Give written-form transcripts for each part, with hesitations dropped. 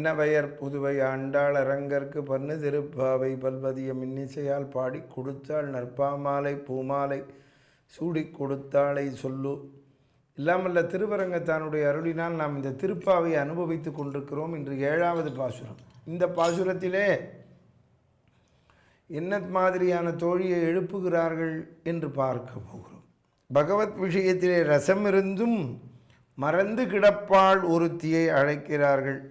இன்னவையர் புதுவை ஆண்டாள் அரங்கற்கு பண்ணு திருப்பாவை பல்வதியம் இன்னிசையால் பாடி கொடுத்தாள் நற்பாமாலை பூமாலை சூடி கொடுத்தாளை சொல்லு. இல்லாமல்ல திருவரங்கத்தானுடைய அருளினால் நாம் இந்த திருப்பாவை அனுபவித்து கொண்டிருக்கிறோம். இன்று 7வது பாசுரம். இந்த பாசுரத்திலே என்ன மாதிரியான தோழியை எழுப்புகிறார்கள் என்று பார்க்க போகிறோம். பகவத் விஷயத்திலே ரசம் இருந்தும் மறந்து கிடப்பாள் ஒருத்தியை அழைக்கிறார்கள்.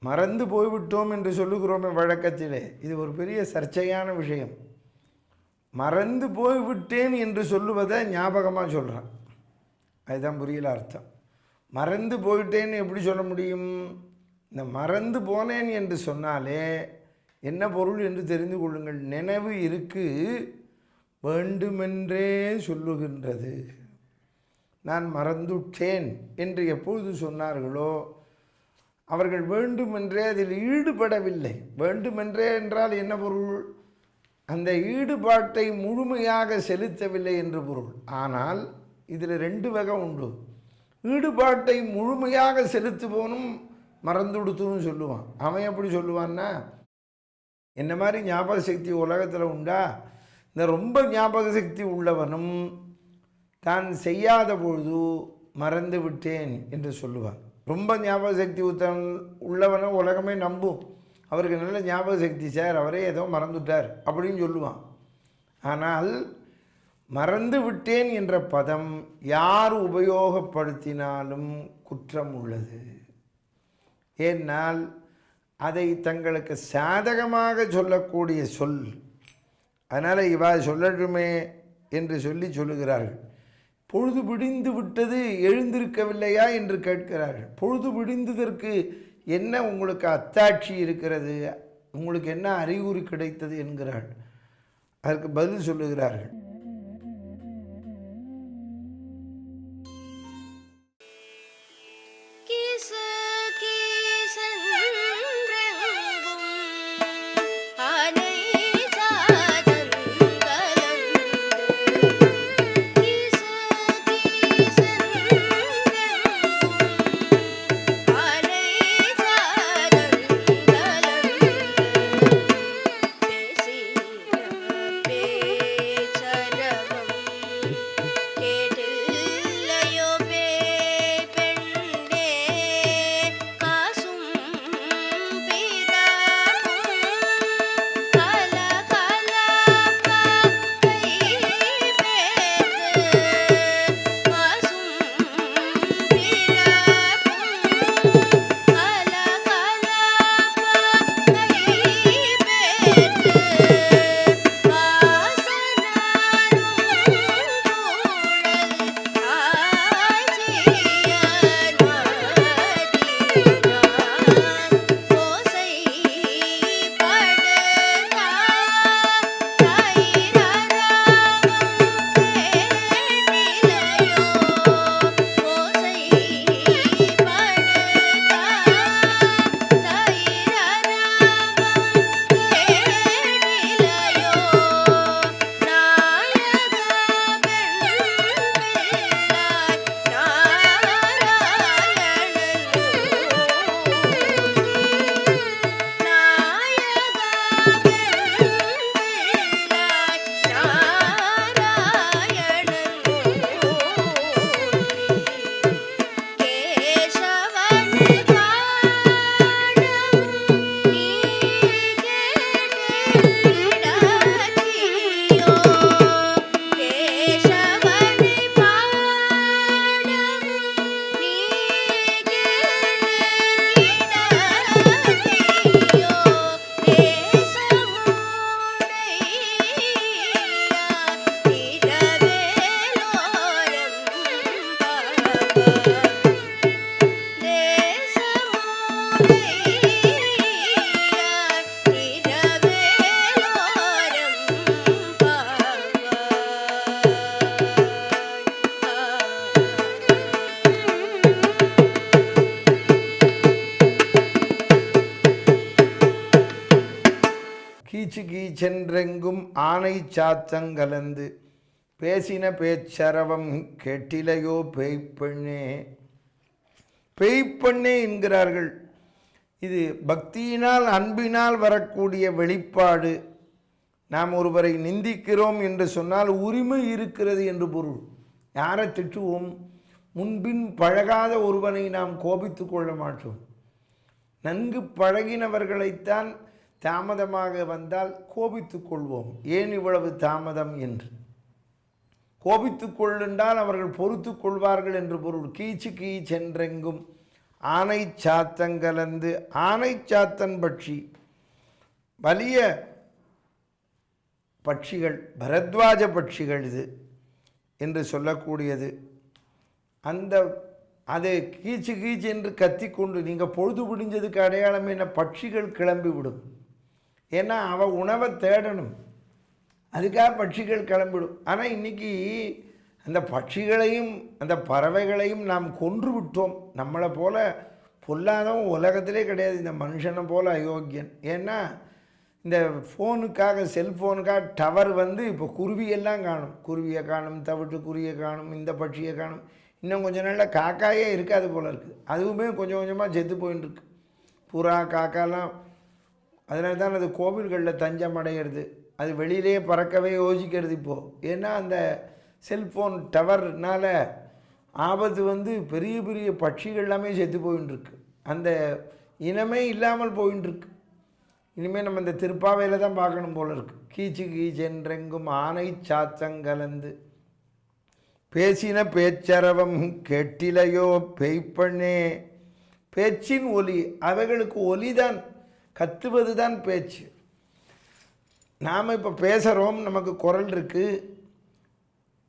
மறந்து போய்விட்டோம் என்று சொல்லுகிறோமே வழக்கத்திலே, இது ஒரு பெரிய சர்ச்சையான விஷயம். மறந்து போய்விட்டேன் என்று சொல்லுவதை ஞாபகமாக சொல்கிறான். அதுதான் புரியல அர்த்தம். மறந்து போயிட்டேன்னு எப்படி சொல்ல முடியும்? இந்த மறந்து போனேன் என்று சொன்னாலே என்ன பொருள் என்று தெரிந்து கொள்ளுங்கள். நினைவு இருக்கு வேண்டுமென்றே சொல்லுகின்றது. நான் மறந்துட்டேன் என்று எப்பொழுது சொன்னார்களோ அவர்கள் வேண்டுமென்றே அதில் ஈடுபடவில்லை. வேண்டுமென்றே என்றால் என்ன பொருள்? அந்த ஈடுபாட்டை முழுமையாக செலுத்தவில்லை என்று பொருள். ஆனால் இதில் 2 வகை உண்டு. ஈடுபாட்டை முழுமையாக செலுத்துவோனும் மறந்துடுத்துன்னு சொல்லுவான். அவன் எப்படி சொல்லுவான்னா, என்ன மாதிரி ஞாபக சக்தி உலகத்தில் உண்டா? இந்த ரொம்ப ஞாபக சக்தி உள்ளவனும் தான் செய்யாத பொழுது மறந்து விட்டேன் என்று சொல்லுவான். ரொம்ப ஞாபக சக்தி உள்ளவனை உலகமே நம்பும். அவருக்கு நல்ல ஞாபக சக்தி சார், அவரே ஏதோ மறந்துட்டார் அப்படின்னு சொல்லுவான். ஆனால் மறந்து விட்டேன் என்ற பதம் யார் உபயோகப்படுத்தினாலும் குற்றம் உள்ளது. ஏனால் அதை தங்களுக்கு சாதகமாக சொல்லக்கூடிய சொல். அதனால் இவா சொல்லட்டுமே என்று சொல்லுகிறார்கள். பொழுது விடிந்து விட்டது, எழுந்திருக்கவில்லையா என்று கேட்கிறார்கள். பொழுது விடிந்ததற்கு என்ன உங்களுக்கு அத்தாட்சி இருக்கிறது, உங்களுக்கு என்ன அறிகுறி கிடைத்தது என்கிறார்கள். அதற்கு பதில் சொல்லுகிறார்கள். கீச்சென்றெங்கும் ஆனை சாத்தங்கலந்து பேசின பேச்சரவம் கேட்டிலையோ பேய்ப்பெண்ணே. பேய்ப்பெண்ணே என்கிறார்கள். இது பக்தியினால் அன்பினால் வரக்கூடிய வெளிப்பாடு. நாம் ஒருவரை நிந்திக்கிறோம் என்று சொன்னால் உரிமை இருக்கிறது என்று பொருள். யாரை திட்டுவோம்? முன்பின் பழகாத ஒருவனை நாம் கோபித்து கொள்ள மாட்டோம். நன்கு பழகினவர்களைத்தான் தாமதமாக வந்தால் கோபித்து கொள்வோம். ஏன் இவ்வளவு தாமதம் என்று கோபித்து கொள்ளுண்டால் அவர்கள் பொறுத்து கொள்வார்கள் என்று பொருள். கீச்சு கீச்சென்றெங்கும் ஆனை சாத்தங்கலந்து. ஆனை சாத்தன் பட்சி வலிய பட்சிகள், பரத்வாஜ பட்சிகள் இது என்று சொல்லக்கூடியது. அந்த அதை கீச்சு கீச்சு என்று கத்திக்கொண்டு, நீங்கள் பொழுது பிடிஞ்சதுக்கு அடையாளம் என்ன? பட்சிகள் கிளம்பி விடும். ஏன்னா அவள் உணவை தேடணும், அதுக்காக பட்சிகள் கிளம்பிடும். ஆனால் இன்றைக்கி அந்த பட்சிகளையும் அந்த பறவைகளையும் நாம் கொன்று விட்டோம். நம்மளை போல பொல்லாதவன் உலகத்திலே கிடையாது, இந்த மனுஷனை போல் அயோக்கியன். ஏன்னா இந்த ஃபோனுக்காக, செல்ஃபோனுக்காக டவர் இப்போ குருவியெல்லாம் காணும். குருவியை காணும், தவிட்டுக்குருவியை காணும், இந்த பட்சியை காணும். இன்னும் கொஞ்சம் நாளில் காக்காயே இருக்காது போல் இருக்குது. அதுவுமே கொஞ்சம் கொஞ்சமாக செத்து போயின்னு இருக்கு. புறா காக்காலாம். அதனால தான் அது கோவில்களில் தஞ்சம் அடைகிறது. அது வெளியிலே பறக்கவே யோசிக்கிறது இப்போது. ஏன்னா அந்த செல்ஃபோன் டவர்னால் ஆபத்து பெரிய பெரிய பட்சிகள் எல்லாமே செத்து போயின்ட்டுருக்கு. அந்த இனமே இல்லாமல் போயின்ட்டுருக்கு. இனிமேல் நம்ம இந்த திருப்பாவையில் தான் பார்க்கணும் போல இருக்குது. கீச்சு கீச்சென்றெங்கும் ஆனை சாத்தங்கலந்து பேசின பேச்சரவம் கெட்டிலையோ பெய்ப்பண்ணே. பேச்சின் ஒலி, அவைகளுக்கு ஒலிதான், கத்துவது தான் பேச்சு. நாம் இப்போ பேசுகிறோம், நமக்கு குரல் இருக்குது.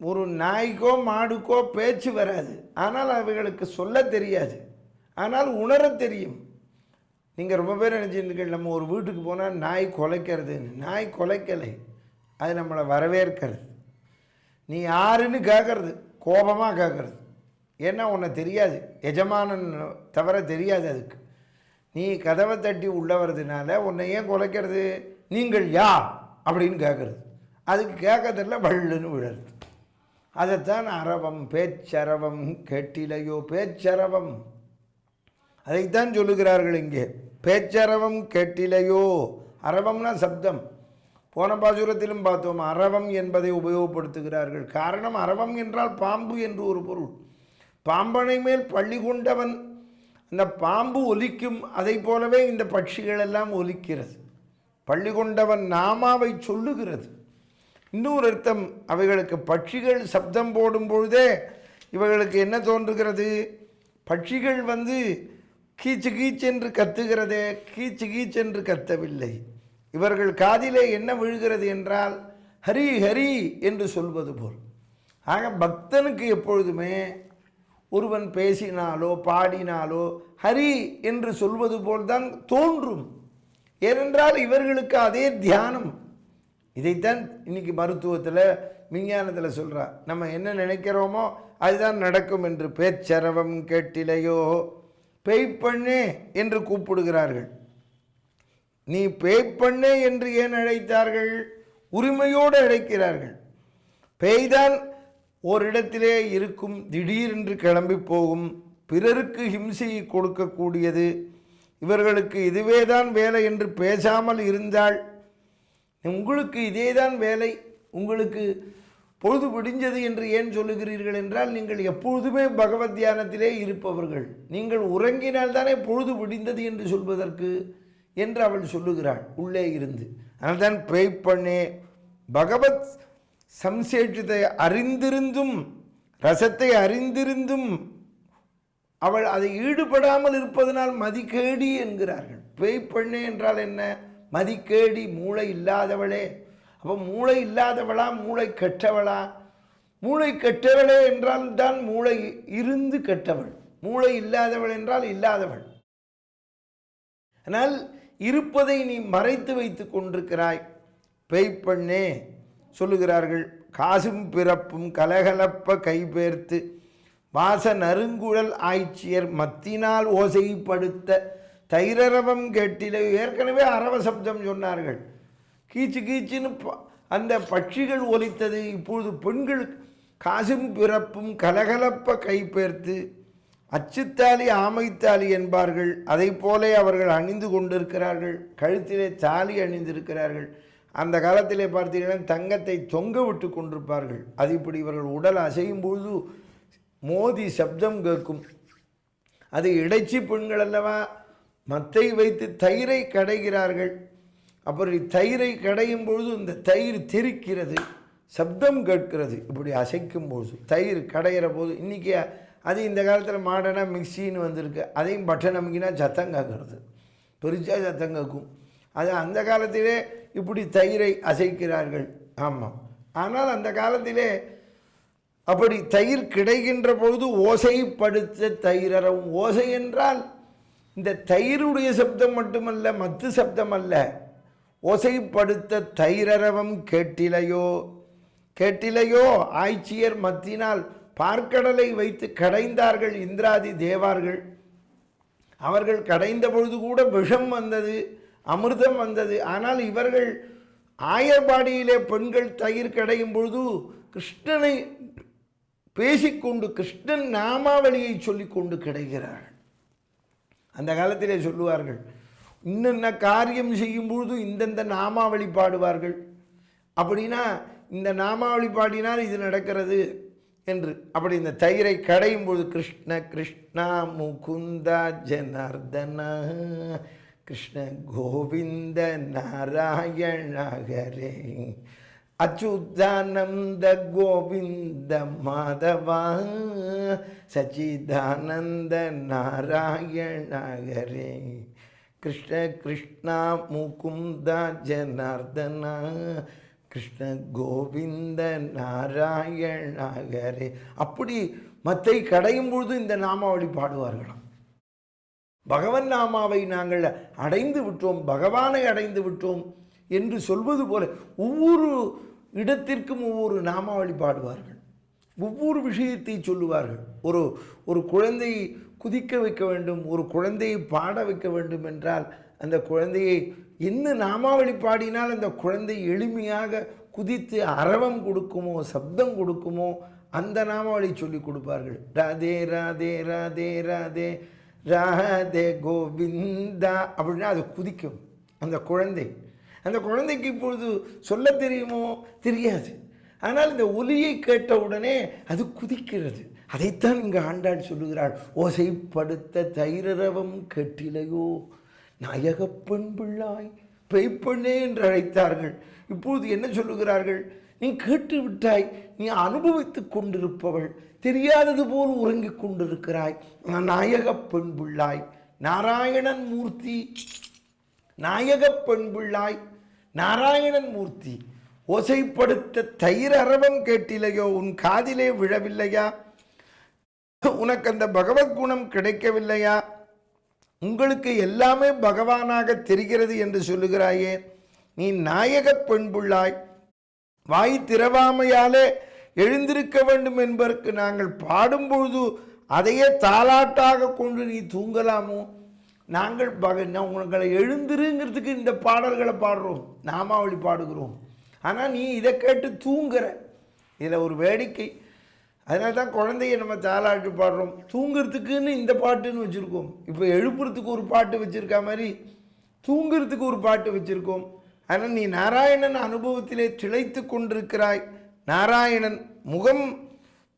ஒரு நாய்க்கோ மாடுக்கோ பேச்சு வராது, ஆனால் அவைகளுக்கு சொல்ல தெரியாது, ஆனால் உணர தெரியும். நீங்கள் ரொம்ப பேர் நினச்சிருக்கீங்க, நம்ம ஒரு வீட்டுக்கு போனால் நாய் குலைக்கிறதுன்னு. நாய் குலைக்கலை, அது நம்மளை வரவேற்கிறது. நீ யாருன்னு கேட்குறது, கோபமாக கேட்குறது. ஏன்னா உன்னை தெரியாது, எஜமானன் தவிர தெரியாது அதுக்கு. நீ கதவை தட்டி உள்ள வர்றதுனால உன்னை ஏன் குலைக்கிறது? நீங்கள் யா அப்படின்னு கேட்குறது. அதுக்கு கேட்கறதில்ல, வள்ளுன்னு விழுறது. அதைத்தான் அரவம், பேச்சரவம் கேட்டிலையோ. பேச்சரவம் அதைத்தான் சொல்லுகிறார்கள் இங்கே. பேச்சரவம் கேட்டிலையோ. அரவம்னா சப்தம். போன பாசுரத்திலும் பார்த்தோம், அரவம் என்பதை உபயோகப்படுத்துகிறார்கள். காரணம், அரவம் என்றால் பாம்பு என்று ஒரு பொருள். பாம்பனை மேல் பள்ளி கொண்டவன், அந்த பாம்பு ஒலிக்கும். அதை போலவே இந்த பட்சிகள் எல்லாம் ஒலிக்கிறது. பள்ளி கொண்டவன் நாமாவை சொல்லுகிறது. இன்னொரு அர்த்தம், அவைகளுக்கு பட்சிகள் சப்தம் போடும் பொழுதே இவைகளுக்கு என்ன தோன்றுகிறது? பட்சிகள் கீச்சு கீச்சென்று கத்துகிறதே, கீச்சு கீச்சென்று கத்தவில்லை. இவர்கள் காதிலே என்ன விழுகிறது என்றால் ஹரி ஹரி என்று சொல்வது போல். ஆக பக்தனுக்கு எப்பொழுதுமே ஒருவன் பேசினாலோ பாடினாலோ ஹரி என்று சொல்வது போல்தான் தோன்றும். ஏனென்றால் இவர்களுக்கு அதே தியானம். இதைத்தான் இன்னைக்கு மருத்துவத்தில், விஞ்ஞானத்தில் சொல்கிறா. நம்ம என்ன நினைக்கிறோமோ அதுதான் நடக்கும் என்று. பேச்சரவம் கேட்டிலையோ. பேய்ப்பண்ணே என்று கூப்பிடுகிறார்கள். நீ பேய்ப்பண்ணே என்று ஏன் அழைத்தார்கள்? உரிமையோடு அழைக்கிறார்கள். பேய்தான் ஓரிடத்திலே இருக்கும், திடீரென்று கிளம்பி போகும், பிறருக்கு ஹிம்சையை கொடுக்கக்கூடியது. இவர்களுக்கு இதுவே தான் வேலை என்று பேசாமல் இருந்தால், உங்களுக்கு இதே தான் வேலை, உங்களுக்கு பொழுது விடிஞ்சது என்று ஏன் சொல்லுகிறீர்கள் என்றால், நீங்கள் எப்பொழுதுமே பகவத் தியானத்திலே இருப்பவர்கள். நீங்கள் உறங்கினால் தானே பொழுது விடிந்தது என்று சொல்வதற்கு என்று அவள் சொல்லுகிறாள் உள்ளே இருந்து. அதனால்தான் பேய்ப்பண்ணே. பகவத் சம்சேஷத்தை அறிந்திருந்தும், ரசத்தை அறிந்திருந்தும் அவள் அதை ஈடுபடாமல் இருப்பதனால் மதிக்கேடி என்கிறார்கள். பேய்ப்பண்ணே என்றால் என்ன? மதிக்கேடி, மூளை இல்லாதவளே. அப்போ மூளை இல்லாதவளா, மூளை கெட்டவளா? மூளை கெட்டவளே என்றால் தான் மூளை இருந்து கெட்டவள். மூளை இல்லாதவள் என்றால் இல்லாதவள். ஆனால் இருப்பதை நீ மறைத்து வைத்து கொண்டிருக்கிறாய். பேய்ப்பண்ணே சொல்லுகிறார்கள். காசும் பிறப்பும் கலகலப்ப கைபேர்த்து வாச நறுங்குழல் ஆய்ச்சியர் மத்தினால் ஓசைப்படுத்த தைரரவம் கேட்டில. ஏற்கனவே அரவ சப்தம் சொன்னார்கள். கீச்சு கீச்சுன்னு அந்த பட்சிகள் ஒலித்தது. இப்பொழுது பெண்கள் காசும் பிறப்பும் கலகலப்ப கைபேர்த்து, அச்சுத்தாலி ஆமைத்தாலி என்பார்கள். அதை போலே அவர்கள் அணிந்து கொண்டிருக்கிறார்கள். கழுத்திலே தாலி அணிந்திருக்கிறார்கள். அந்த காலத்திலே பார்த்தீங்கன்னா தங்கத்தை தொங்க விட்டு கொண்டிருப்பார்கள். அது இப்படி இவர்கள் உடல் அசையும் பொழுது மோதி சப்தம் கேட்கும். அது இடைச்சி பெண்கள் அல்லவா, மத்தை வைத்து தயிரை கடைகிறார்கள். அப்படி தயிரை கடையும் பொழுது இந்த தயிர் தெரிக்கிறது, சப்தம் கேட்கிறது. இப்படி அசைக்கும் பொழுது தயிர் கடைகிற போது, இன்றைக்கி அது இந்த காலத்தில் மாடர்னாக மிக்சின்னு வந்திருக்கு. அதையும் பட்டன் அமைக்கினா சத்தம் கேட்குறது, பெருசாக சத்தம் கேட்கும். அது அந்த காலத்திலே இப்படி தயிரை அசைக்கிறார்கள். ஆமாம், ஆனால் அந்த காலத்திலே அப்படி தயிர் கிடைக்கின்ற பொழுது ஓசைப்படுத்த தயிரவும். ஓசை என்றால் இந்த தயிருடைய சப்தம் மட்டுமல்ல, மத்து சப்தம் அல்ல. ஓசைப்படுத்த தயிரரவம் கேட்டிலையோ, கேட்டிலையோ ஆய்ச்சியர் மத்தினால் பார்க்கடலை வைத்து கடைந்தார்கள் இந்திராதி தேவார்கள். அவர்கள் கடைந்த பொழுது கூட விஷம் வந்தது, அமிர்தம் வந்தது. ஆனால் இவர்கள் ஆயர்பாடியிலே பெண்கள் தயிர் கடையும் பொழுது கிருஷ்ணனை பேசிக்கொண்டு, கிருஷ்ணன் நாமாவளியை சொல்லிக்கொண்டு கிடைக்கிறார்கள். அந்த காலத்திலே சொல்லுவார்கள், இன்னென்ன காரியம் செய்யும் பொழுது இந்தந்த நாமாவளி பாடுவார்கள். அப்படின்னா இந்த நாமாவளி பாடினால் இது நடக்கிறது என்று. அப்படி இந்த தயிரை கடையும் பொழுது கிருஷ்ண கிருஷ்ணா முகுந்தா ஜனார்தனா கிருஷ்ண கோவிந்த நாராயண ஹரே அச்சுதானந்த கோவிந்த மாதவா சச்சிதானந்த நாராயண ஹரே கிருஷ்ண கிருஷ்ணா முகுந்தா ஜனார்தனா கிருஷ்ண கோவிந்த நாராயண ஹரே. அப்படி மத்தை கடையும் பொழுது இந்த நாமாவளி பாடுவார்களாம். பகவன் நாமாவை நாங்கள் அடைந்து விட்டோம், பகவானை அடைந்து விட்டோம் என்று சொல்வது போல ஒவ்வொரு இடத்திற்கும் ஒவ்வொரு நாமாவளி பாடுவார்கள். ஒவ்வொரு விஷயத்தை சொல்லுவார்கள். ஒரு குழந்தையை குதிக்க வைக்க வேண்டும், ஒரு குழந்தையை பாட வைக்க வேண்டும் என்றால் அந்த குழந்தையை என்ன நாமாவளி பாடினால் அந்த குழந்தை எளிமையாக குதித்து அரவம் கொடுக்குமோ, சப்தம் கொடுக்குமோ, அந்த நாமாவளி சொல்லி கொடுப்பார்கள். ராதே ராதே ராதே ராதே ராதே கோவிந்தா அப்படின்னா அது குதிக்கும் அந்த குழந்தை. அந்த குழந்தைக்கு இப்பொழுது சொல்ல தெரியுமோ, தெரியாது. ஆனால் இந்த ஒலியை கேட்டவுடனே அது குதிக்கிறது. அதைத்தான் இங்கே ஆண்டாள் சொல்லுகிறாள். ஓசைப்படுத்த தைரரவம் கேட்டிலையோ நாயகப்பெண் பிள்ளாய் பெய்ப்பெண்ணே என்று அழைத்தார்கள். இப்பொழுது என்ன சொல்லுகிறார்கள்? நீ கேட்டு விட்டாய், நீ அனுபவித்து கொண்டிருப்பவள், தெரியாதது போல் உறங்கிக் கொண்டிருக்கிறாய். நாயகப் பெண் பிள்ளாய், நாராயணன் மூர்த்தி, நாயகப் பெண் பிள்ளாய், நாராயணன் மூர்த்தி. ஓசைப்படுத்த தயிர் அரவம் கேட்டிலையோ, உன் காதிலே விழவில்லையா? உனக்கு அந்த பகவத்குணம் கிடைக்கவில்லையா? உங்களுக்கு எல்லாமே பகவானாக தெரிகிறது என்று சொல்லுகிறாயே, நீ நாயகப் பெண்புள்ளாய், வாய் திறவாமையாலே எழுந்திருக்க வேண்டும் என்பதற்கு நாங்கள் பாடும்பொழுது அதையே தாலாட்டாக கொண்டு நீ தூங்கலாமோ? நாங்கள் உங்களை எழுந்திருங்கிறதுக்கு இந்த பாடல்களை பாடுறோம், நாமாவளி பாடுகிறோம். ஆனால் நீ இதை கேட்டு தூங்குற. இதில் ஒரு வேடிக்கை. அதனால தான் குழந்தைய நம்ம தாலாட்டு பாடுறோம். தூங்குறதுக்குன்னு இந்த பாட்டுன்னு வச்சுருக்கோம். இப்போ எழுப்புறதுக்கு ஒரு பாட்டு வச்சுருக்கா மாதிரி தூங்குறதுக்கு ஒரு பாட்டு வச்சுருக்கோம். ஆனால் நீ நாராயணன் அனுபவத்திலே திளைத்து கொண்டிருக்கிறாய். நாராயணன் முகம்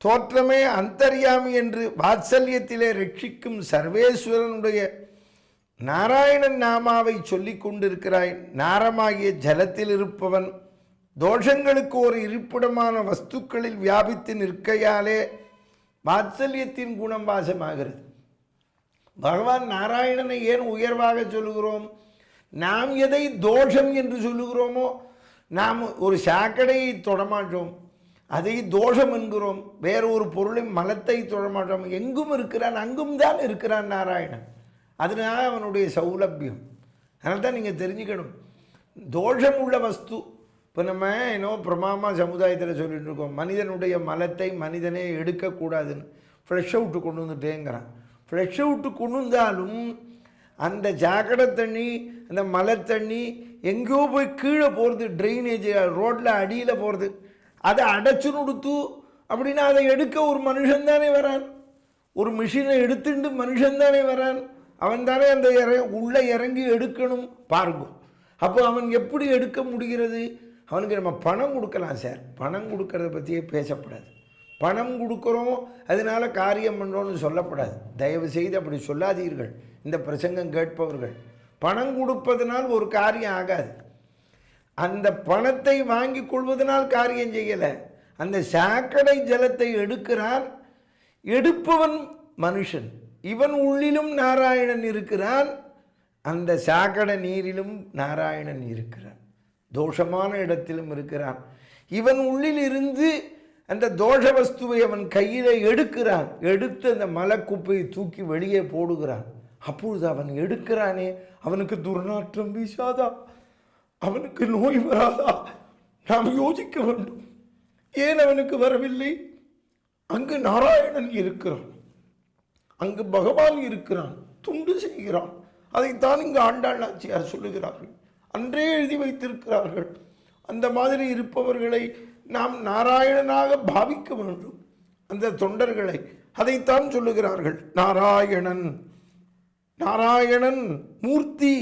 தோற்றமே அந்தர்யாமி என்று வாத்சல்யத்திலே ரட்சிக்கும் சர்வேஸ்வரனுடைய நாராயணன் நாமாவை சொல்லி கொண்டிருக்கிறாய். நாரமாகிய ஜலத்தில் இருப்பவன் தோஷங்களுக்கு ஒரு இருப்பிடமான வஸ்துக்களில் வியாபித்து நிற்கையாலே வாத்சல்யத்தின் குணம் வாசமாகிறது. பகவான் நாராயணனை ஏன் உயர்வாக சொல்லுகிறோம்? நாம் எதை தோஷம் என்று சொல்லுகிறோமோ, நாம் ஒரு சாக்கடையை தொடமாட்டோம், அதை தோஷம் என்கிறோம். வேறு ஒரு பொருளின் மலத்தை தொடமாட்டோம். எங்கும் இருக்கிறான், அங்கும் தான் இருக்கிறான் நாராயணன். அதனால அவனுடைய சௌலபியம். அதனால தான் நீங்கள் தெரிஞ்சுக்கணும், தோஷம் உள்ள வஸ்து. இப்போ நம்ம பிரமாமா சமுதாயத்தில் சொல்லிட்டு இருக்கோம், மனிதனுடைய மலத்தை மனிதனே எடுக்கக்கூடாதுன்னு. ஃப்ரெஷ் அவுட்டு கொண்டு வந்துட்டேங்கிறான். ஃப்ரெஷ் அவுட்டு கொண்டு வந்தாலும் அந்த சாக்கடை தண்ணி, அந்த மலை தண்ணி எங்கேயோ போய் கீழே போகிறது, ட்ரைனேஜ் ரோட்டில் அடியில் போகிறது. அதை அடைச்சு நுடுத்து அப்படின்னா அதை எடுக்க ஒரு மனுஷன் தானே வரான். ஒரு மிஷினை எடுத்துட்டு மனுஷன் தானே வரான், அவன் தானே அந்த உள்ளே இறங்கி எடுக்கணும் பாருங்க. அப்போ அவன் எப்படி எடுக்க முடிகிறது? அவனுக்கு நம்ம பணம் கொடுக்கலாம் சார், பணம் கொடுக்கறத பற்றியே பேசப்படாது. பணம் கொடுக்குறோம் அதனால் காரியம் பண்ணுறோன்னு சொல்லப்படாது. தயவு செய்து அப்படி சொல்லாதீர்கள் இந்த பிரசங்கம் கேட்பவர்கள். பணம் கொடுப்பதனால் ஒரு காரியம் ஆகாது. அந்த பணத்தை வாங்கி கொள்வதனால் காரியம் செய்யலை. அந்த சாக்கடை ஜலத்தை எடுக்கிறான், எடுப்பவன் மனுஷன். இவன் உள்ளிலும் நாராயணன் இருக்கிறான், அந்த சாக்கடை நீரிலும் நாராயணன் இருக்கிறான், தோஷமான இடத்திலும் இருக்கிறான். இவன் உள்ளில் இருந்து அந்த தோஷ வஸ்துவை அவன் கையில் எடுக்கிறான், எடுத்து அந்த மலக்குப்பையை தூக்கி வெளியே போடுகிறான். அப்பொழுது அவன் எடுக்கிறானே, அவனுக்கு துர்நாற்றம் வீசாதா? அவனுக்கு நோய் வராதா? நாம் யோசிக்க வேண்டும். ஏன் அவனுக்கு வரவில்லை? அங்கு நாராயணன் இருக்கிறான், அங்கு பகவான் இருக்கிறான், துண்டு செய்கிறான். அதைத்தான் இங்கு ஆண்டாள் நாச்சியார் சொல்லுகிறார்கள், அன்றே எழுதி வைத்திருக்கிறார்கள். அந்த மாதிரி இருப்பவர்களை நாம் நாராயணனாக பாவிக்க வேண்டும், அந்த தொண்டர்களை. அதைத்தான் சொல்லுகிறார்கள். நாராயணன், நாராயணன் மூர்த்தி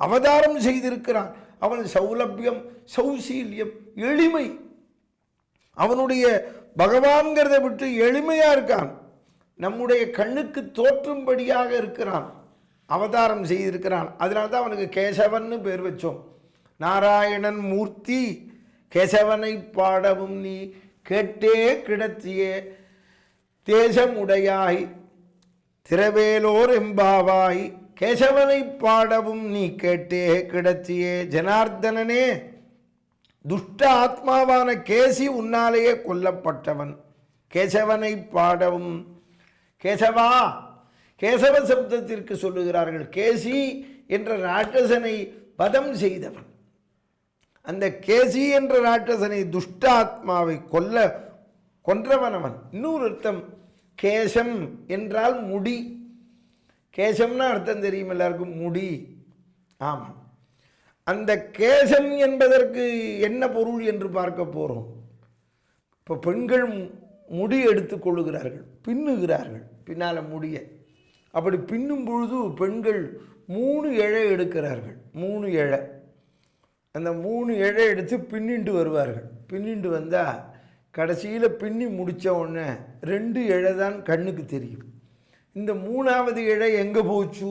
அவதாரம் செய்திருக்கிறான். அவன் சௌலபியம், சௌசீல்யம், எளிமை. அவனுடைய பகவான்கிறத விட்டு எளிமையாக இருக்கான், நம்முடைய கண்ணுக்கு தோற்றும்படியாக இருக்கிறான், அவதாரம் செய்திருக்கிறான். அதனால்தான் அவனுக்கு கேசவன்னு பேர் வச்சோம். நாராயணன் மூர்த்தி கேசவனை பாடவும் நீ கேட்டே கிடத்தியே தேசமுடையாய் திரவேலோர் எம்பாவாய். கேசவனை பாடவும் நீ கேட்டே கிடத்தியே. ஜனார்தனனே, துஷ்ட ஆத்மாவான கேசி உன்னாலேயே கொல்லப்பட்டவன். கேசவனை பாடவும். கேசவா, கேசவ சப்தத்திற்கு சொல்லுகிறார்கள். கேசி என்ற ராட்சசனை வதம் செய்தவன். அந்த கேசி என்ற ராட்சசனை, துஷ்ட ஆத்மாவை கொன்றவன் அவன். இன்னொரு அர்த்தம், கேசம் என்றால் முடி. கேசம்னா அர்த்தம் தெரியும் எல்லாருக்கும், முடி. ஆமாம், அந்த கேசம் என்பதற்கு என்ன பொருள் என்று பார்க்க போகிறோம். இப்போ பெண்கள் முடி எடுத்து கொள்ளுகிறார்கள், பின்னுகிறார்கள் பின்னால் முடிய. அப்படி பின்னும் பொழுது பெண்கள் 3 இழை எடுக்கிறார்கள். 3 இழை, அந்த 3 இழை எடுத்து பின்னிண்டு வருவார்கள். பின்னிண்டு வந்தால் கடைசியில் பின்னி முடித்த உடனே 2 இழை தான் கண்ணுக்கு தெரியும். இந்த 3ஆவது இழை எங்கே போச்சு?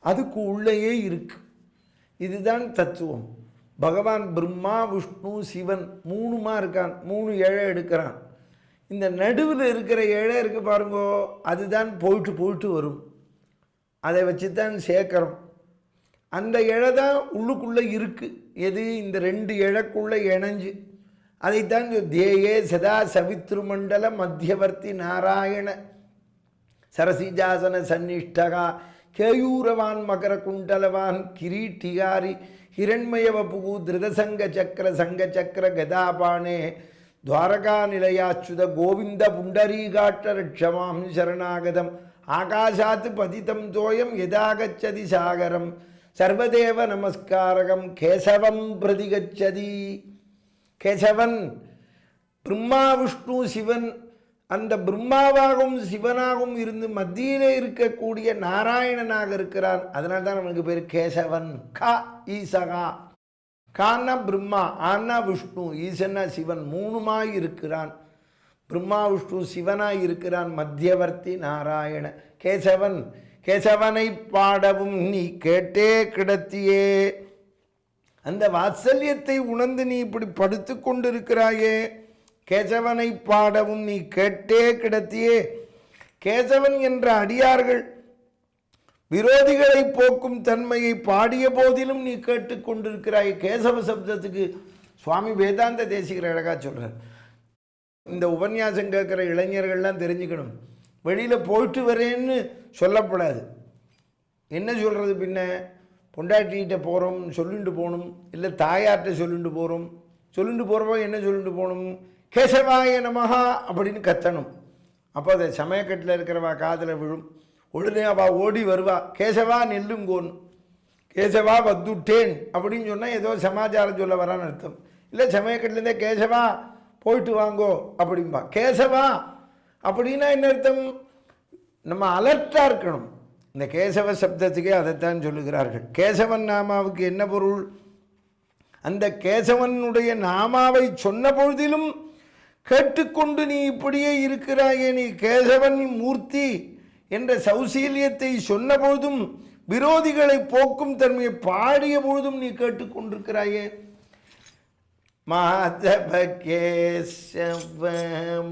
அதுக்கு உள்ளேயே இருக்கு. இதுதான் தத்துவம். பகவான் பிரம்மா, விஷ்ணு, சிவன் 3மா இருக்கான். 3 இழை எடுக்கிறான். இந்த நடுவில் இருக்கிற இழை இருக்கு பாருங்கோ, அதுதான் போயிட்டு போயிட்டு வரும். அதை வச்சு தான் சேர்க்கிறோம். அந்த இழை தான் உள்ளுக்குள்ளே இருக்குது. எது? இந்த 2 இழைக்குள்ளே இணைஞ்சு. அதைத்தான் தேயே சதா சவித்ருமண்டல மத்தியவர்த்தி நாராயண சரசிஜாசன சன்னிஷ்டகா கேயூரவான் மகர குண்டலவான் கிரீட்டிகாரி ஹிரண்மயவபு திருதசங்க சக்கர சங்க சக்கர கதாபானே துவாரகா நிலையாச்சுத கோவிந்த புண்டரீகாட்ட ரட்சமாம் சரணாகதம் ஆகாஷாத் பதிதம் தோயம் யதாகச்சதி சாகரம் சர்வதேவ நமஸ்காரகம் கேசவம் பிரதிகச்சதி. கேசவன் பிரம்மா, விஷ்ணு, சிவன். அந்த பிரம்மாவாகவும் சிவனாகவும் இருந்து மத்தியிலே இருக்கக்கூடிய நாராயணனாக இருக்கிறான். அதனால தான் அவனுக்கு பேர் கேசவன். கா ஈசகா. கான்னா பிரம்மா, ஆன்னா விஷ்ணு, ஈசன்னா சிவன். 3மாய் இருக்கிறான். பிரம்மா, விஷ்ணு, சிவனாய் இருக்கிறான். மத்தியவர்த்தி நாராயண கேசவன். கேசவனை பாடவும் நீ கேட்டே கிடத்தியே. அந்த வாத்சல்யத்தை உணர்ந்து நீ இப்படி படுத்து கொண்டிருக்கிறாயே. கேசவனை பாடவும் நீ கேட்டே கிடத்தியே. கேசவன் என்ற அடியார்கள் விரோதிகளை போக்கும் தன்மையை பாடிய போதிலும் நீ கேட்டுக்கொண்டிருக்கிறாய். கேசவ சப்தத்துக்கு சுவாமி வேதாந்த தேசிகர் அழகாக சொல்கிறார். இந்த உபன்யாசம் கேட்குற இளைஞர்கள்லாம் தெரிஞ்சுக்கணும், வெளியில் போயிட்டு வரேன்னு சொல்லப்படாது. என்ன சொல்கிறது? பின்ன பொண்டாட்டிகிட்ட போகிறோம் சொல்லிட்டு போகணும், இல்லை தாயார்கிட்ட சொல்லிட்டு போகிறோம். சொல்லிட்டு போகிறப்போ என்ன சொல்லிட்டு போகணும்? கேசவாய நமஹா அப்படின்னு கத்தணும். அப்போ அதை சமயக்கட்டில் இருக்கிறவா காதில் விழும். உடனே அவள் ஓடி வருவா, கேசவா நெல்லுங்கோன்னு. கேசவா வந்துட்டேன் அப்படின்னு சொன்னால் ஏதோ சமாச்சாரம் சொல்ல வரான்னு அர்த்தம். இல்லை சமயக்கட்டிலேருந்தே கேசவா போயிட்டு வாங்கோ அப்படின்பா. கேசவா அப்படின்னா என்ன அர்த்தம்? நம்ம அலர்ட்டாக இருக்கணும். இந்த கேசவ சப்தத்துக்கே அதைத்தான் சொல்லுகிறார்கள். கேசவன் நாமாவுக்கு என்ன பொருள்? அந்த கேசவனுடைய நாமாவை சொன்ன பொழுதிலும் கேட்டுக்கொண்டு நீ இப்படியே இருக்கிறாயே, நீ கேசவன் மூர்த்தி என்ற சௌசீல்யத்தை சொன்ன பொழுதும் விரோதிகளை போக்கும் தன்மையை பாடிய பொழுதும் நீ கேட்டுக்கொண்டிருக்கிறாயே. மாதவ கேசவ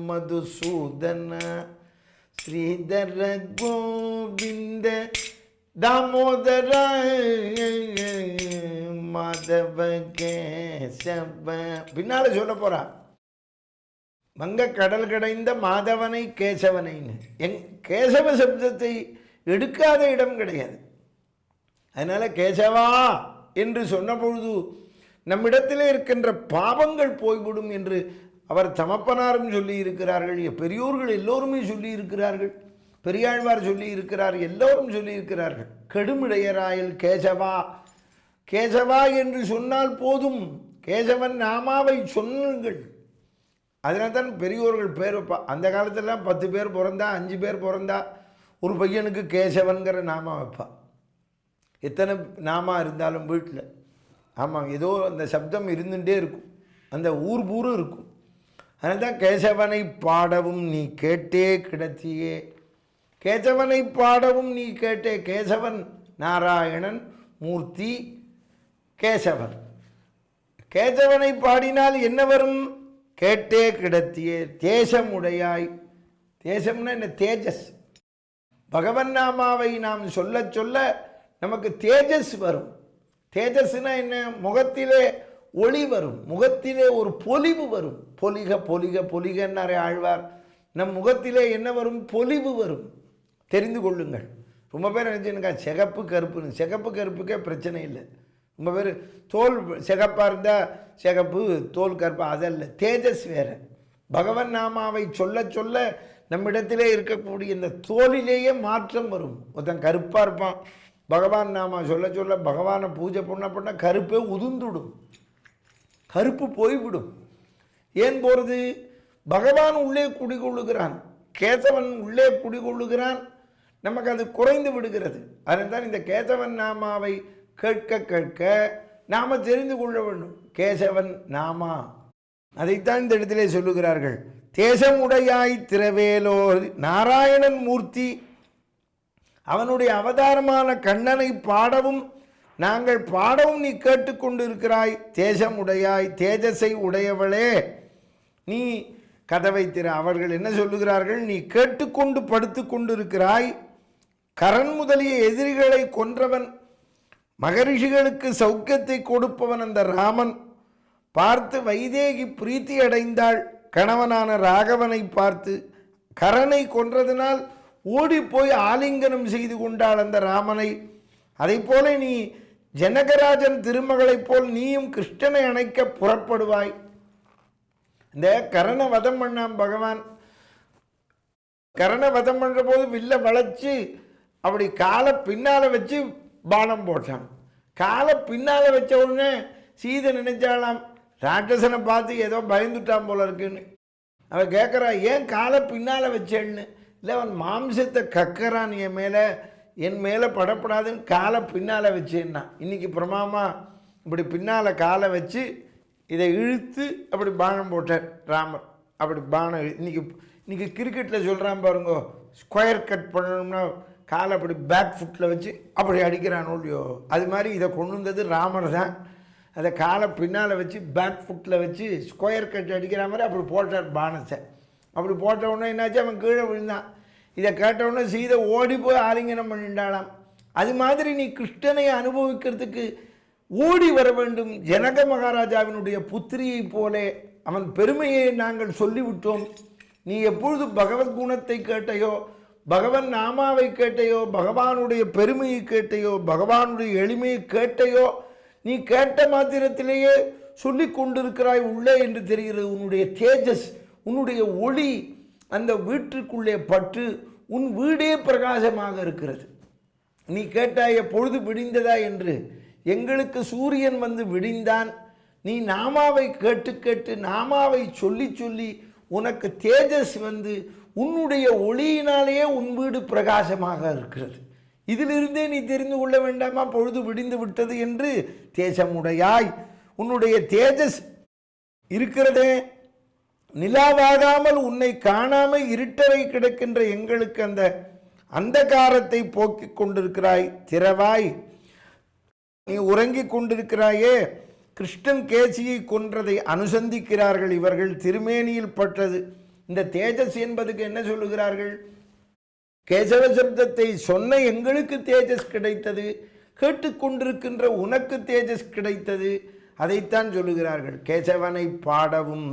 மதுசூதன ஸ்ரீதர கோவிந்த தாமோதர மாதவ கேசவ பின்னால சொல்ல போறா. வங்க கடல் கடைந்த மாதவனை கேசவனைன்னு. கேசவ சப்தத்தை எடுக்காத இடம் கிடையாது. அதனால கேசவா என்று சொன்ன பொழுது நம்மிடத்திலே இருக்கின்ற பாவங்கள் போய்விடும் என்று அவர் தமப்பனாரும் சொல்லி இருக்கிறார்கள். பெரியோர்கள் எல்லோருமே சொல்லி இருக்கிறார்கள். பெரியாழ்வார் சொல்லி இருக்கிறார். எல்லோரும் சொல்லி இருக்கிறார்கள். கெடுமிடையராயில் கேசவா, கேசவா என்று சொன்னால் போதும், கேசவன் நாமாவை சொன்னுங்கள். அதனால தான் பெரியோர்கள் பேர் வைப்பா. அந்த காலத்திலலாம் 10 பேர் பிறந்தா 5 பேர் பிறந்தா ஒரு பையனுக்கு கேசவன்கிற நாமா வைப்பா. எத்தனை நாமா இருந்தாலும் வீட்டில், ஆமாம், ஏதோ அந்த சப்தம் இருந்துகிட்டே இருக்கும், அந்த ஊர் பூரும் இருக்கும். அதனால தான் கேசவனை பாடவும் நீ கேட்டே கிடத்தியே, கேசவனை பாடவும் நீ கேட்டே. கேசவன் நாராயணன் மூர்த்தி கேசவன். கேசவனை பாடினால் என்ன வரும்? கேட்டே கிடத்தியே தேசமுடையாய். தேசம்னா என்ன? தேஜஸ். பகவன் நாமாவை நாம் சொல்ல சொல்ல நமக்கு தேஜஸ் வரும். தேஜஸ்னா என்ன? முகத்திலே ஒளி வரும், முகத்திலே ஒரு பொலிவு வரும். பொலிக பொலிக பொலிகன்னாரே ஆழ்வார். நம் முகத்திலே என்ன வரும்? பொலிவு வரும். தெரிந்து கொள்ளுங்கள். ரொம்ப பேர் நினச்சிருக்கா சிகப்பு கருப்புன்னு. சிகப்பு கருப்புக்கே பிரச்சனை இல்லை. ரொம்ப பேர் தோல் சிகப்பாக இருந்தால் சிகப்பு, தோல் கருப்பு, அதல்ல. தேஜஸ் வேறு. பகவன் நாமாவை சொல்ல சொல்ல நம்மிடத்திலே இருக்கக்கூடிய இந்த தோலிலேயே மாற்றம் வரும். ஒருத்தன் கருப்பாக இருப்பான், பகவான் நாமா சொல்ல சொல்ல பகவானை பூஜை பண்ண கருப்பே உதிர்ந்துடும், கருப்பு போய்விடும். ஏன் போகிறது? பகவான் உள்ளே குடிகொள்ளுகிறான், கேசவன் உள்ளே குடிகொள்ளுகிறான், நமக்கு அது குறைந்து விடுகிறது. அதனால் தான் இந்த கேசவன் நாமாவை கேட்க கேட்க நாம தெரிந்து கொள்ள வேண்டும். கேசவன் நாமா, அதைத்தான் இந்த இடத்திலே சொல்லுகிறார்கள். தேசமுடையாய் திரவேலோர் நாராயணன் மூர்த்தி, அவனுடைய அவதாரமான கண்ணனை பாடவும் நாங்கள் பாடவும் நீ கேட்டுக்கொண்டு இருக்கிறாய். தேசமுடையாய், தேஜஸை உடையவளே நீ கதவை திற. அவர்கள் என்ன சொல்லுகிறார்கள்? நீ கேட்டுக்கொண்டு படுத்து கொண்டு இருக்கிறாய். கரண் முதலிய எதிரிகளை கொன்றவன், மகரிஷிகளுக்கு சௌக்கியத்தை கொடுப்பவன் அந்த ராமன் பார்த்து வைதேகி பிரீத்தி அடைந்தாள். கணவனான ராகவனை பார்த்து கரனை கொன்றதினால் ஓடிப்போய் ஆலிங்கனம் செய்து கொண்டாள் அந்த ராமனை. அதை போல நீ ஜனகராஜன் திருமகளைப் போல் நீயும் கிருஷ்ணனை அணைக்க புறப்படுவாய். இந்த கரண வதம் பண்ணான் பகவான். கரண வதம் பண்ணுற போது வில்ல வளைச்சு அப்படி காலை பின்னால் வச்சு பானம் போட்டான். காலை பின்னால் வச்ச உடனே சீதை நினைச்சாலாம், ராட்சசனை பார்த்து ஏதோ பயந்துட்டான் போல இருக்குன்னு. அவன் கேட்குறா, ஏன் காலை பின்னால் வச்சேன்னு. இல்லை, அவன் மாம்சத்தை கக்கறான், என் மேலே படப்படாதுன்னு காலை பின்னால் வச்சேன்னா. இன்றைக்கி பிரமாமா இப்படி பின்னால் காலை வச்சு இதை இழுத்து அப்படி பானம் போட்டார் ராமர். அப்படி பானம் இன்றைக்கி கிரிக்கெட்டில் சொல்கிறான் பாருங்கோ, ஸ்கொயர் கட் பண்ணணும்னா காலை அப்படி பேக் ஃபுட்டில் வச்சு அப்படி அடிக்கிறானோ இல்லையோ, அது மாதிரி இதை கொண்டு வந்தது ராமர் தான். அதை காலை பின்னால் வச்சு பேக் ஃபுட்டில் வச்சு ஸ்கொயர் கட் அடிக்கிற மாதிரி அப்படி போட்டார் பானத்தை. அப்படி போட்டவுடனே என்னாச்சு, அவன் கீழே விழுந்தான். இதை கேட்டவுடனே சீதை ஓடி போய் ஆலிங்கனம் பண்ணிட்டாளாம். அது மாதிரி நீ கிருஷ்ணனை அனுபவிக்கிறதுக்கு ஓடி வர வேண்டும். ஜனக மகாராஜாவினுடைய புத்திரியை போலே அவன் பெருமையை நாங்கள் சொல்லிவிட்டோம். நீ எப்பொழுது பகவத் குணத்தை கேட்டையோ, பகவன் நாமாவை கேட்டையோ, பகவானுடைய பெருமையை கேட்டையோ, பகவானுடைய எளிமையை கேட்டையோ, நீ கேட்ட மாத்திரத்திலேயே சொல்லி கொண்டிருக்கிறாய் உள்ளே என்று தெரிகிறது. உன்னுடைய தேஜஸ், உன்னுடைய ஒளி அந்த வீட்டிற்குள்ளே பட்டு உன் வீடே பிரகாசமாக இருக்கிறது. நீ கேட்டாய பொழுது விடிந்ததா என்று. எங்களுக்கு சூரியன் வந்து விடிந்தான். நீ நாமாவை கேட்டு கேட்டு நாமாவை சொல்லி சொல்லி உனக்கு தேஜஸ் உன்னுடைய ஒளியினாலேயே உன் வீடு பிரகாசமாக இருக்கிறது. இதிலிருந்தே நீ தெரிந்து கொள்ள வேண்டாமா பொழுது விடிந்து விட்டது என்று? தேசமுடையாய், உன்னுடைய தேஜஸ் இருக்கிறதே, நிலாவாகாமல் உன்னை காணாமல் இருட்டறை கிடக்கின்ற எங்களுக்கு அந்த அந்தகாரத்தை போக்கிக் கொண்டிருக்கிறாய். திறவாய், நீ உறங்கிக் கொண்டிருக்கிறாயே. கிருஷ்ணன் கேசியை கொன்றதை அனுசந்திக்கிறார்கள் இவர்கள். திருமேனியில் பட்டது. இந்த தேஜஸ் என்பதுக்கு என்ன சொல்லுகிறார்கள்? கேசவ சப்தத்தை சொன்ன எங்களுக்கு தேஜஸ் கிடைத்தது, கேட்டுக்கொண்டிருக்கின்ற உனக்கு தேஜஸ் கிடைத்தது. அதைத்தான் சொல்லுகிறார்கள். கேசவனை பாடவும்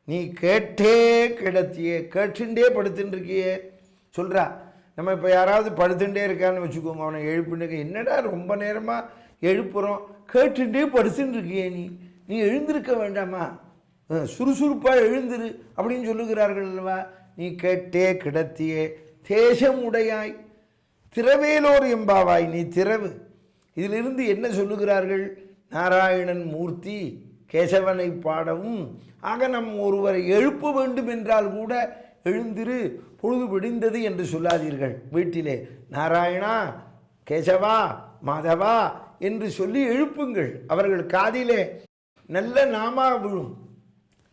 நீ கேட்டே கிடத்தியே, கேட்டுண்டே படுத்துட்டுருக்கியே சொல்கிறா. நம்ம இப்போ யாராவது படுத்துட்டே இருக்கான்னு வச்சுக்கோங்க, அவனை எழுப்பினுக்க, என்னடா ரொம்ப நேரமாக எழுப்புகிறோம், கேட்டுட்டே படுத்துட்டு இருக்கியே, நீ எழுந்திருக்க வேண்டாமா, சுறுசுறுப்பாக எழுந்திரு அப்படின்னு சொல்லுகிறார்கள் அல்லவா. நீ கேட்டே கிடத்தியே தேசமுடையாய் திரவேலோர் எம்பாவாய், நீ திரவு. இதிலிருந்து என்ன சொல்லுகிறார்கள்? நாராயணன் மூர்த்தி கேசவனை பாடவும். ஆக நம் ஒருவரை எழுப்ப வேண்டும் என்றால் கூட எழுந்திரு, பொழுது விடிந்தது என்று சொல்லாதீர்கள். வீட்டிலே நாராயணா, கேசவா, மாதவா என்று சொல்லி எழுப்புங்கள். அவர்கள் காதிலே நல்ல நாமா விழும்.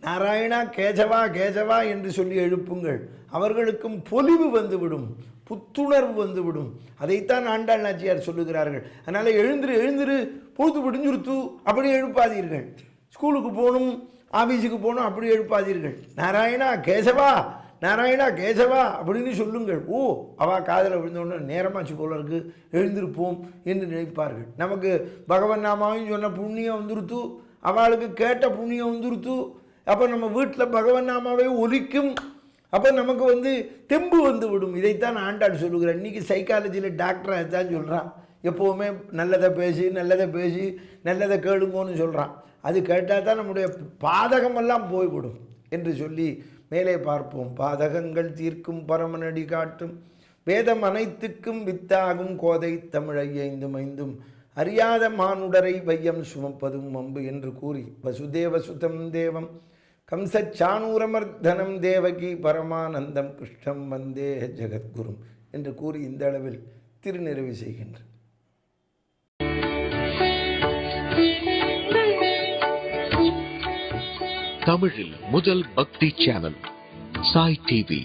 நாராயணா, கேசவா, கேசவா என்று சொல்லி எழுப்புங்கள். அவர்களுக்கும் பொலிவு வந்துவிடும், புத்துணர்வு வந்துவிடும். அதைத்தான் ஆண்டாள் நாச்சியார் சொல்லுகிறார்கள். அதனால் எழுந்திரு, எழுந்திரு, பொழுது விடிஞ்சுருத்து அப்படி எழுப்பாதீர்கள். ஸ்கூலுக்கு போகணும், ஆஃபீஸுக்கு போகணும் அப்படி எழுப்பாதீர்கள். நாராயணா கேசவா, நாராயணா கேசவா அப்படின்னு சொல்லுங்கள். ஓ, அவள் காதில் விழுந்தோன்னு நேரமாச்சு போல இருக்கு, எழுந்திருப்போம் என்று நினைப்பார்கள். நமக்கு பகவன் நாமாவும் சொன்ன புண்ணியம் வந்துருத்து, அவளுக்கு கேட்ட புண்ணியம் வந்துருத்து. அப்போ நம்ம வீட்டில் பகவன் நாமாவே ஒலிக்கும். அப்போ நமக்கு தெம்பு வந்து விடும். இதைத்தான் ஆண்டாள் சொல்லுகிறார். இன்றைக்கி சைக்காலஜியில் டாக்டராக தான் சொல்கிறான். எப்போவுமே நல்லதை பேசி நல்லதை கேளுங்கன்னு சொல்கிறான். அது கேட்டால் தான் நம்முடைய பாதகமெல்லாம் போய்விடும் என்று சொல்லி மேலே பார்ப்போம். பாதகங்கள் தீர்க்கும் பரமனடி காட்டும் வேதம் அனைத்துக்கும் வித்தாகும் கோதை தமிழை ஐந்தும் ஐந்தும் அறியாத மானுடரை வையம் சுமப்பதும் அம்பு என்று கூறி வசுதேவ சுதம் தேவம் கம்சச்சானூரமர்தனம் தேவகி பரமானந்தம் கிருஷ்ணம் வந்தே ஜெகத்குரும் என்று கூறி இந்த அளவில் திருநிறைவு செய்கின்றேன். தமிழில் முதல் பக்தி சேனல் சாய் டிவி.